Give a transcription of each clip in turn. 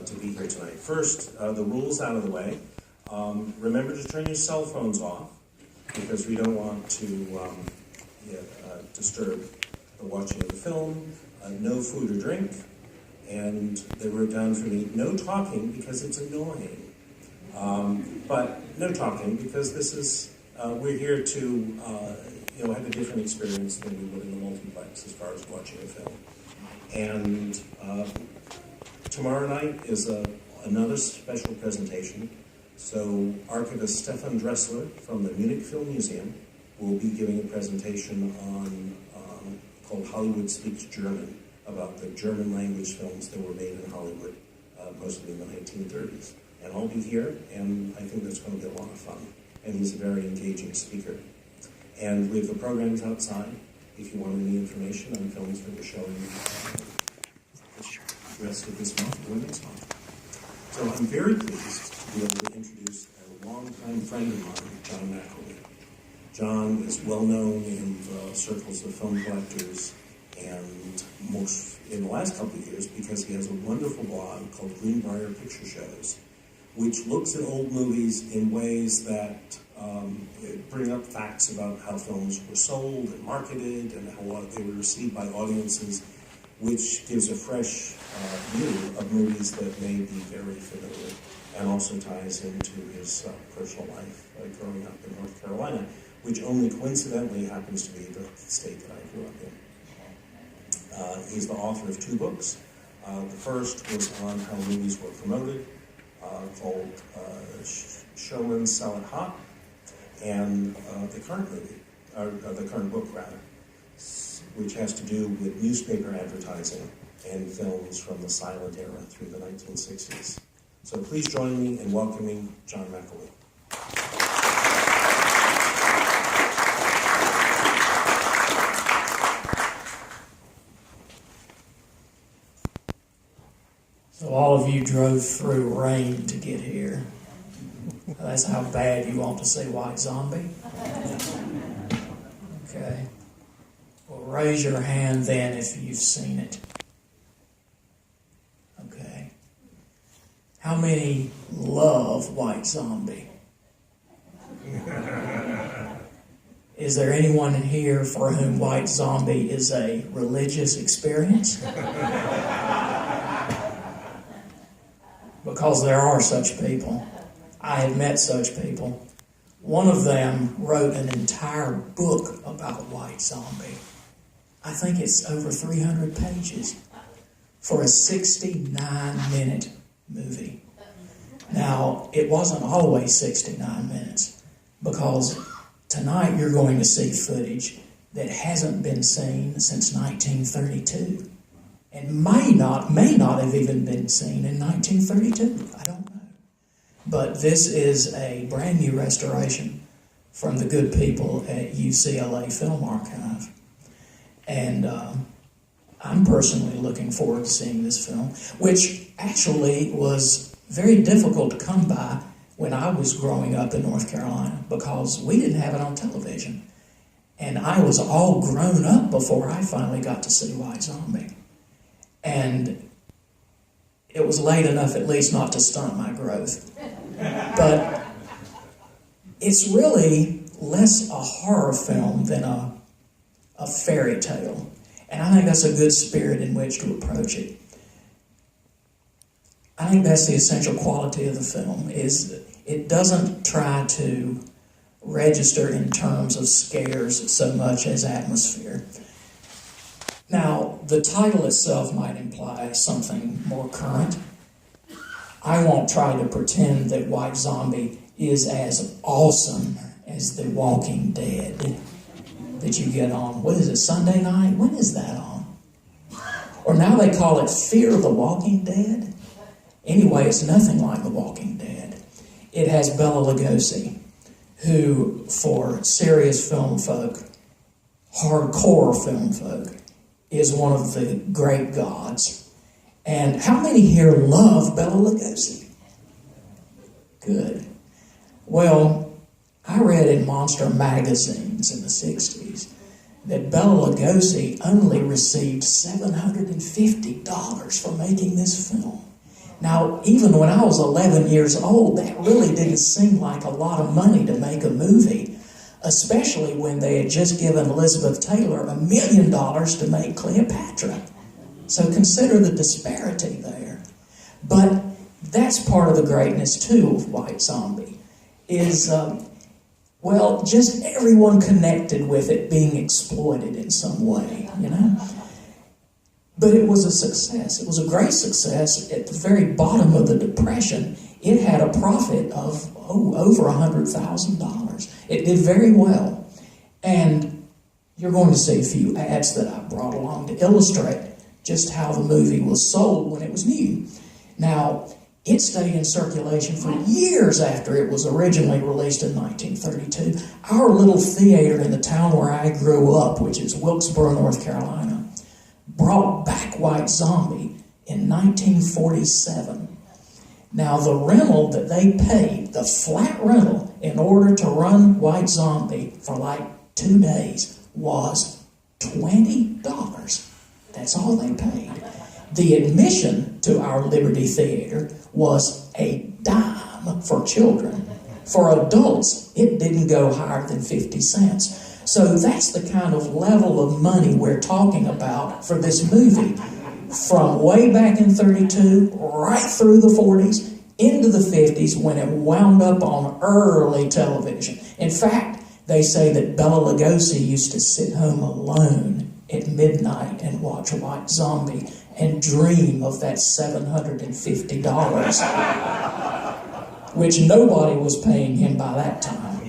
to be here tonight. First, the rules out of the way. Remember to turn your cell phones off, because we don't want to disturb the watching of the film. No food or drink. And they wrote down for me, no talking because it's annoying. But no talking because this is, we're here to have a different experience than we would in the multiplex as far as watching a film. And tomorrow night is another special presentation. So archivist Stefan Dressler from the Munich Film Museum will be giving a presentation on called Hollywood Speaks German, about the German language films that were made in Hollywood, mostly in the 1930s. And I'll be here, and I think that's going to be a lot of fun. And he's a very engaging speaker. And we have the programs outside, if you want any information on films that we're showing the rest of this month or next month. So I'm very pleased to be able to introduce a longtime friend of mine, John McElwee. John is well known in the circles of film collectors, and most in the last couple of years because he has a wonderful blog called Greenbrier Picture Shows, which looks at old movies in ways that bring up facts about how films were sold and marketed and how they were received by audiences, which gives a fresh view of movies that may be very familiar, and also ties into his personal life growing up in North Carolina, which only coincidentally happens to be the state that I grew up in. He's the author of 2 books. The first was on how movies were promoted, called Showman Sell It Hot, and the current movie, or the current book rather, which has to do with newspaper advertising and films from the silent era through the 1960s. So please join me in welcoming John McElwee. So all of you drove through rain to get here. That's how bad you want to see White Zombie? Okay. Well, raise your hand then if you've seen it. Okay. How many love White Zombie? Is there anyone in here for whom White Zombie is a religious experience? Because there are such people. I have met such people. One of them wrote an entire book about White Zombie. I think it's over 300 pages for a 69-minute movie. Now, it wasn't always 69 minutes, because tonight you're going to see footage that hasn't been seen since 1932. And may not have even been seen in 1932. I don't know. But this is a brand new restoration from the good people at UCLA Film Archive. And I'm personally looking forward to seeing this film, which actually was very difficult to come by when I was growing up in North Carolina, because we didn't have it on television. And I was all grown up before I finally got to see White Zombie. And it was late enough at least not to stunt my growth. But it's really less a horror film than a fairy tale. And I think that's a good spirit in which to approach it. I think that's the essential quality of the film, is it doesn't try to register in terms of scares so much as atmosphere. Now, the title itself might imply something more current. I won't try to pretend that White Zombie is as awesome as The Walking Dead that you get on, what is it, Sunday night? When is that on? Or now they call it Fear the Walking Dead? Anyway, it's nothing like The Walking Dead. It has Bela Lugosi, who, for serious film folk, hardcore film folk, is one of the great gods. And how many here love Bela Lugosi? Good. Well, I read in monster magazines in the 60s that Bela Lugosi only received $750 for making this film. Now, even when I was 11 years old, that really didn't seem like a lot of money to make a movie, especially when they had just given Elizabeth Taylor $1 million to make Cleopatra. So consider the disparity there. But that's part of the greatness, too, of White Zombie, is, well, just everyone connected with it being exploited in some way, you know? But it was a success. It was a great success. At the very bottom of the Depression, it had a profit of, over $100,000. It did very well. And you're going to see a few ads that I brought along to illustrate just how the movie was sold when it was new. Now, it stayed in circulation for years after it was originally released in 1932. Our little theater in the town where I grew up, which is Wilkesboro, North Carolina, brought back White Zombie in 1947. Now, the rental that they paid, the flat rental, in order to run White Zombie for like 2 days was $20. That's all they paid. The admission to our Liberty Theater was a dime for children. For adults, it didn't go higher than 50 cents. So that's the kind of level of money we're talking about for this movie. From way back in 32, right through the 40s, into the 50s, when it wound up on early television. In fact, they say that Bela Lugosi used to sit home alone at midnight and watch White Zombie and dream of that $750, which nobody was paying him by that time.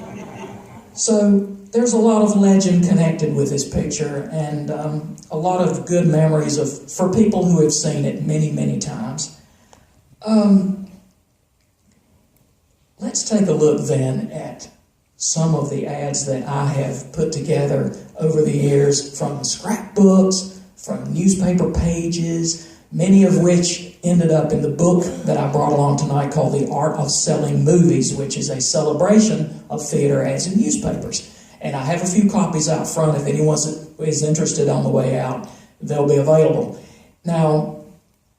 So there's a lot of legend connected with this picture, and a lot of good memories for people who have seen it many, many times. Let's take a look then at some of the ads that I have put together over the years from scrapbooks, from newspaper pages, many of which ended up in the book that I brought along tonight called The Art of Selling Movies, which is a celebration of theater ads in newspapers. And I have a few copies out front. If anyone is interested on the way out, they'll be available. Now,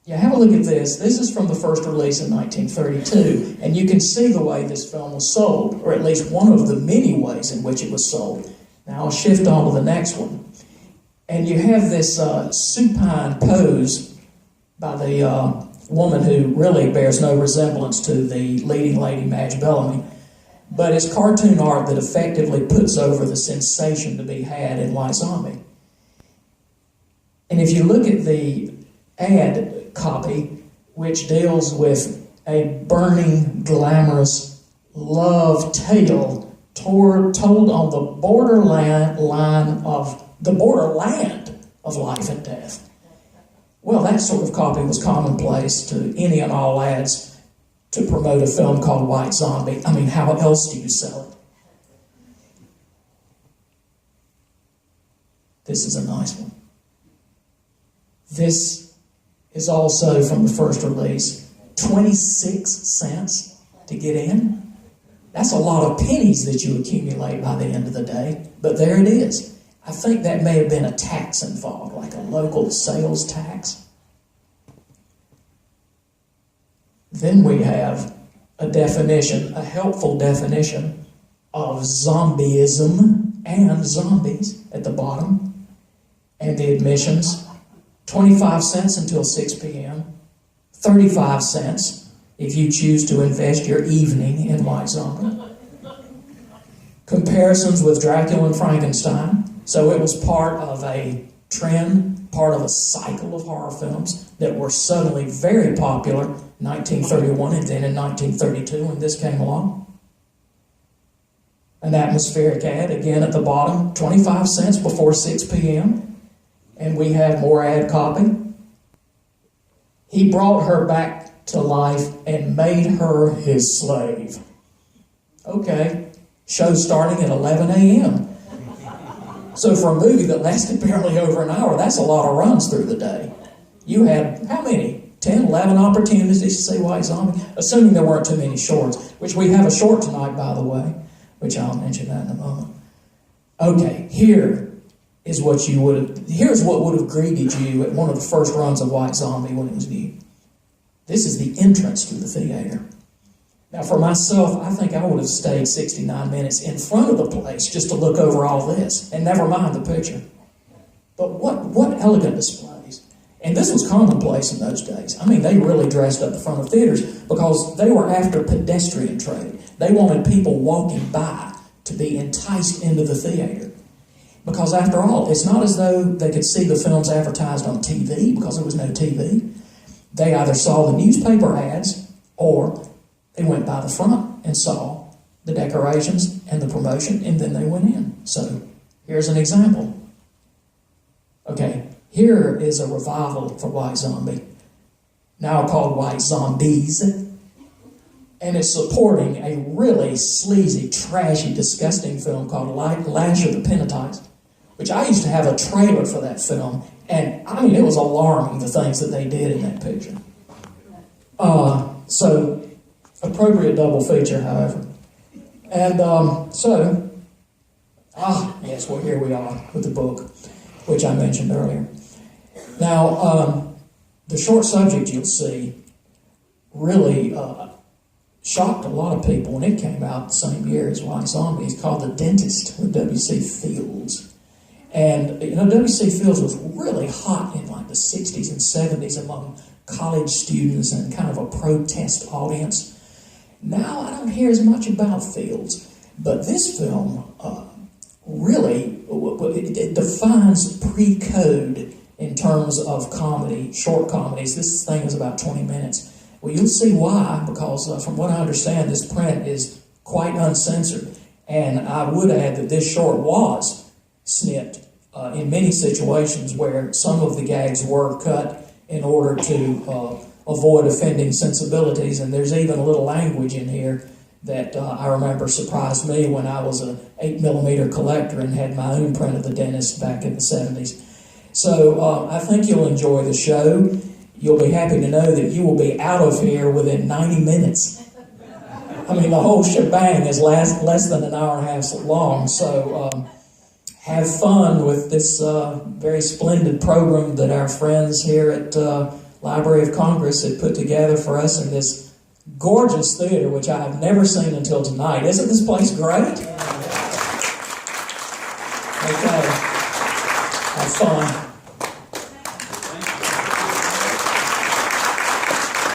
yeah, have a look at this. This is from the first release in 1932, and you can see the way this film was sold, or at least one of the many ways in which it was sold. Now I'll shift on to the next one. And you have this supine pose by the woman who really bears no resemblance to the leading lady, Madge Bellamy, but it's cartoon art that effectively puts over the sensation to be had in White Zombie. And if you look at the ad copy, which deals with a burning, glamorous love tale told on the borderland of life and death. Well, that sort of copy was commonplace to any and all ads to promote a film called White Zombie. I mean, how else do you sell it? This is a nice one. This is also from the first release. 26 cents to get in. That's a lot of pennies that you accumulate by the end of the day, but there it is. I think that may have been a tax involved, like a local sales tax. Then we have a definition, a helpful definition of zombieism and zombies at the bottom, and the admissions. 25 cents until 6 p.m., 35 cents if you choose to invest your evening in White Zombie. Comparisons with Dracula and Frankenstein. So it was part of a trend, part of a cycle of horror films that were suddenly very popular in 1931 and then in 1932 when this came along. An atmospheric ad, again at the bottom, 25 cents before 6 p.m., and we have more ad copy. He brought her back to life and made her his slave. Okay, show starting at 11 a.m. So for a movie that lasted barely over an hour, that's a lot of runs through the day. You had, how many? 10, 11 opportunities to see White Zombie? Assuming there weren't too many shorts, which we have a short tonight, by the way, which I'll mention that in a moment. Okay, here's what would have greeted you at one of the first runs of White Zombie when it was new. This is the entrance to the theater. Now, for myself, I think I would have stayed 69 minutes in front of the place just to look over all this, and never mind the picture. But what elegant displays. And this was commonplace in those days. I mean, they really dressed up the front of theaters because they were after pedestrian trade. They wanted people walking by to be enticed into the theater. Because after all, it's not as though they could see the films advertised on TV because there was no TV. They either saw the newspaper ads or they went by the front and saw the decorations and the promotion, and then they went in. So here's an example. Okay, here is a revival for White Zombie, now called White Zombies, and it's supporting a really sleazy, trashy, disgusting film called Lash of the Penitents, which I used to have a trailer for that film, and I mean, it was alarming, the things that they did in that picture. So, appropriate double feature, however. And yes, well, here we are with the book, which I mentioned earlier. Now, the short subject you'll see really shocked a lot of people when it came out the same year as White Zombie. It's called The Dentist with W.C. Fields. And, you know, W.C. Fields was really hot in like the 60s and 70s among college students and kind of a protest audience. Now I don't hear as much about Fields, but this film really it defines pre-code in terms of comedy, short comedies. This thing is about 20 minutes. Well, you'll see why, because from what I understand, this print is quite uncensored. And I would add that this short was snipped in many situations where some of the gags were cut in order to avoid offending sensibilities. And there's even a little language in here that I remember surprised me when I was an 8mm collector and had my own print of The Dentist back in the 70s. So I think you'll enjoy the show. You'll be happy to know that you will be out of here within 90 minutes. I mean, the whole shebang is less than an hour and a half long. So have fun with this very splendid program that our friends here at Library of Congress had put together for us in this gorgeous theater, which I have never seen until tonight. Isn't this place great? Okay. Have fun.